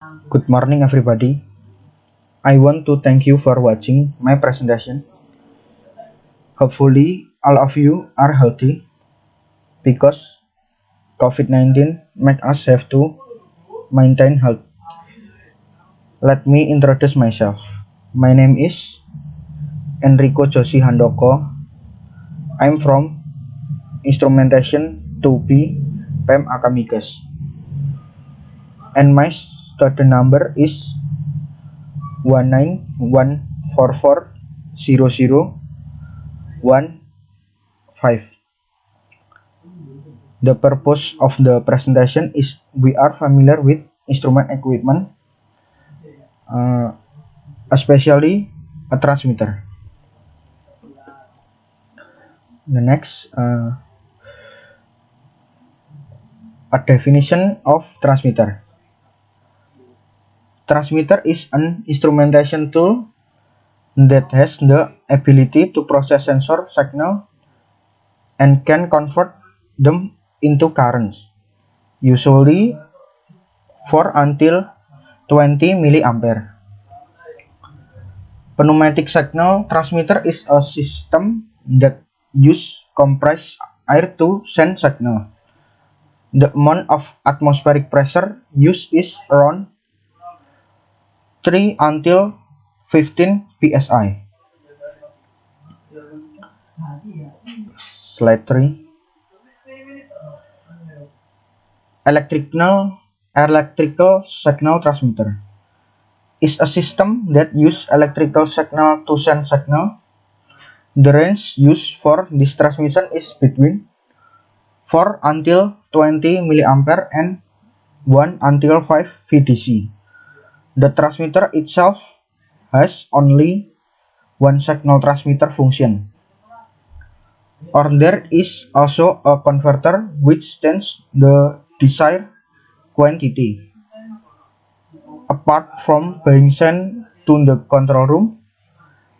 Good morning, everybody. I want to thank you for watching my presentation. Hopefully, all of you are healthy because COVID-19 make us have to maintain health. Let me introduce myself. My name is Enrico Joshi Handoko. I'm from Instrumentation 2B PEM Akamigas. And my student number is 191440015. The purpose of the presentation is we are familiar with instrument equipment, especially a transmitter. The next, a definition of transmitter. Transmitter is an instrumentation tool that has the ability to process sensor signal and can convert them into currents, usually 4 until 20 milliampere. Pneumatic signal transmitter is a system that uses compressed air to send signal. The amount of atmospheric pressure used is around 3 until 15 psi. Slide 3. Electrical signal transmitter is a system that uses electrical signal to send signal. The range used for this transmission is between 4 until 20 milliampere and 1 until 5 VDC. The transmitter itself has only one signal transmitter function, or there is also a converter which sends the desired quantity. Apart from being sent to the control room,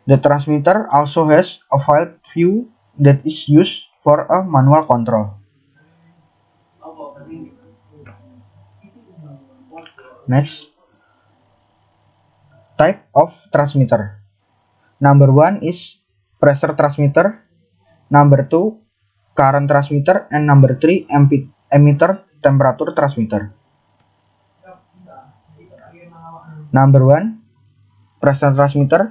the transmitter also has a field view that is used for a manual control. Next, type of transmitter. Number 1 is pressure transmitter, number 2 current transmitter, and number 3 emitter temperature transmitter. Number 1, pressure transmitter.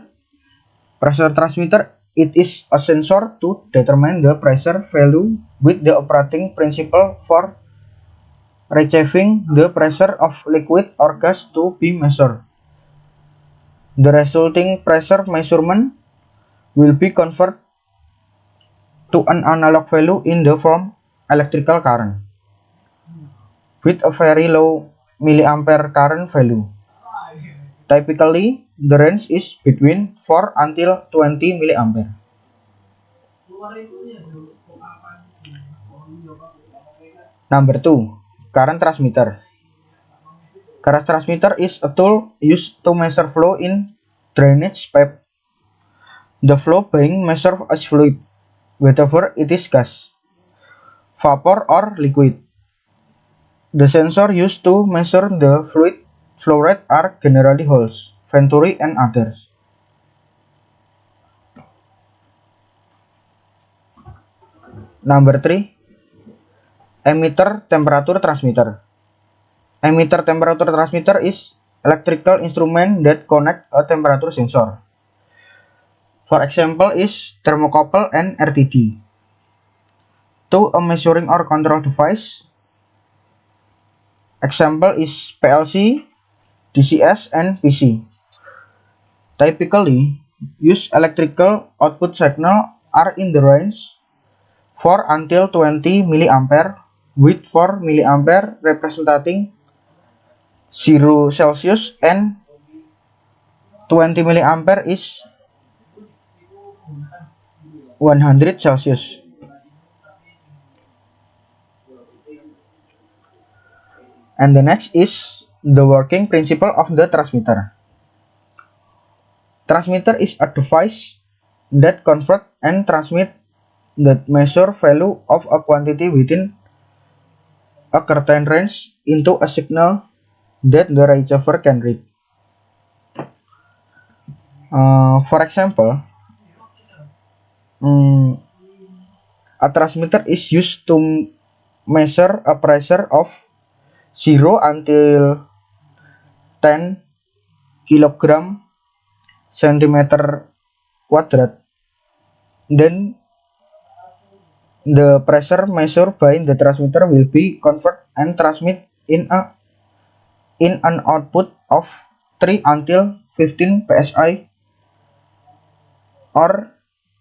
Pressure transmitter, it is a sensor to determine the pressure value with the operating principle for retrieving the pressure of liquid or gas to be measured. The resulting pressure measurement will be converted to an analog value in the form electrical current with a very low milliampere current value. Typically, the range is between 4 until 20 milliampere. Number 2, current transmitter. Current transmitter is a tool used to measure flow in drainage pipe. The flow being measured as fluid, whether it is gas, vapor, or liquid. The sensor used to measure the fluid flow rate are generally Hall's, Venturi, and others. Number 3, emitter temperature transmitter. Emitter temperature transmitter is electrical instrument that connect a temperature sensor. For example is thermocouple and RTD to a measuring or control device. Example is PLC, DCS, and PC. Typically, use electrical output signal are in the range 4 until 20 milliampere, with 4 milliampere representing 0 Celsius and 20 milliampere is 100 Celsius. And the next is the working principle of the transmitter. Transmitter is a device that convert and transmit the measure value of a quantity within a certain range into a signal that the receiver can read. For example, a transmitter is used to measure a pressure of 0 until 10 kilogram centimeter quadrat. Then the pressure measured by the transmitter will be converted and transmit in an output of 3 until 15 psi or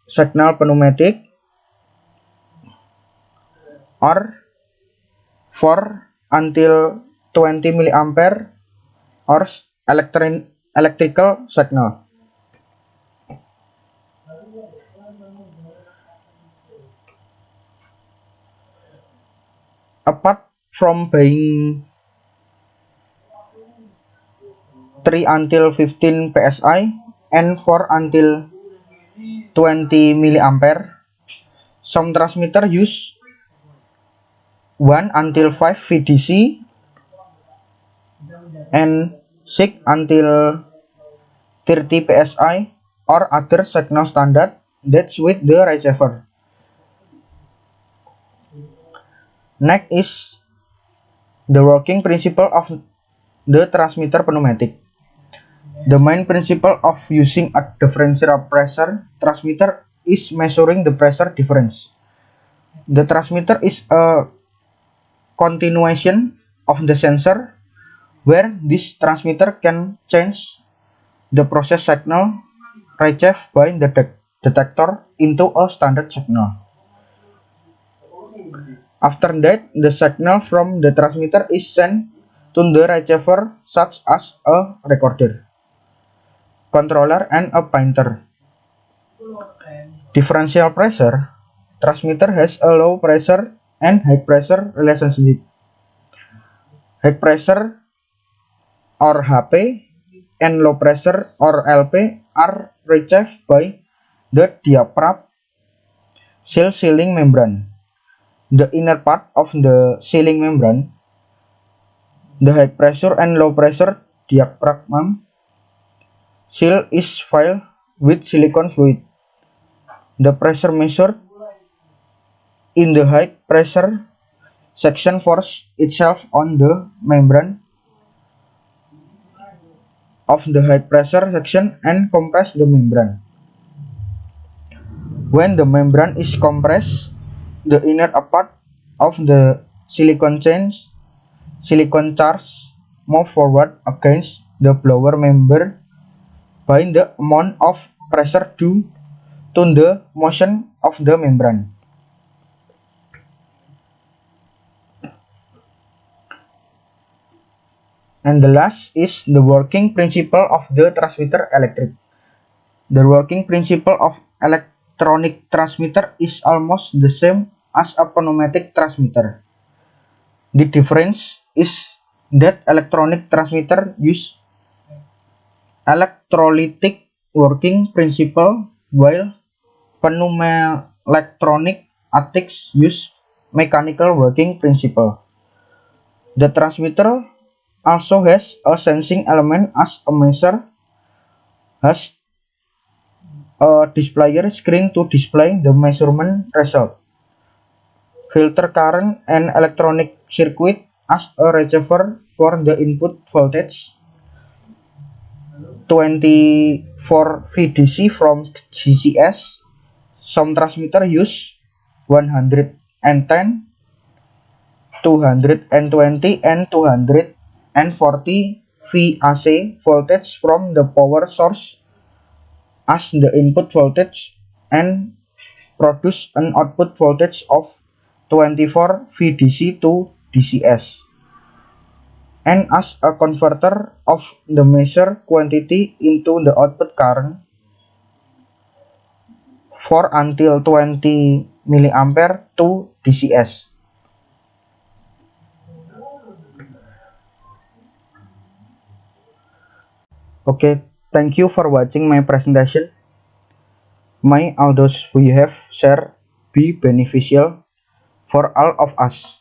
signal pneumatic, or 4 until 20 milliampere or electrical signal. Apart from buying 3 until 15 psi and 4 until 20 milliampere, some transmitter use 1 until 5 VDC and 6 until 30 psi or other signal standard that's with the receiver. Next is the working principle of the transmitter pneumatic. The main principle of using a differential pressure transmitter is measuring the pressure difference. The transmitter is a continuation of the sensor, where this transmitter can change the process signal received by the detector into a standard signal. After that, the signal from the transmitter is sent to the receiver, such as a recorder, controller, and a printer. Differential pressure transmitter has a low pressure and high pressure relationship. High pressure or HP and low pressure or LP are received by the diaphragm seal sealing membrane, the inner part of the sealing membrane. The high pressure and low pressure diaphragm seal is filled with silicone fluid. The pressure measured in the high pressure section forces itself on the membrane of the high pressure section and compress the membrane. When the membrane is compressed, the inner part of the silicone charge move forward against the blower member by the amount of pressure due to the motion of the membrane. And the last is the working principle of the transmitter electric. The working principle of electronic transmitter is almost the same as a pneumatic transmitter. The difference is that electronic transmitter use electrolytic working principle, while pneumoelectronic ATICs use mechanical working principle. The transmitter also has a sensing element as a measure has a displayer screen to display the measurement result, filter current, and electronic circuit as a receiver for the input voltage, 24 VDC from DCS. Some transmitter use 110, 220, and 240 VAC voltage from the power source as the input voltage and produce an output voltage of 24 VDC to DCS, and as a converter of the measured quantity into the output current, 4 until 20 milliampere to DCS. Okay, thank you for watching my presentation. May all those we have shared be beneficial for all of us.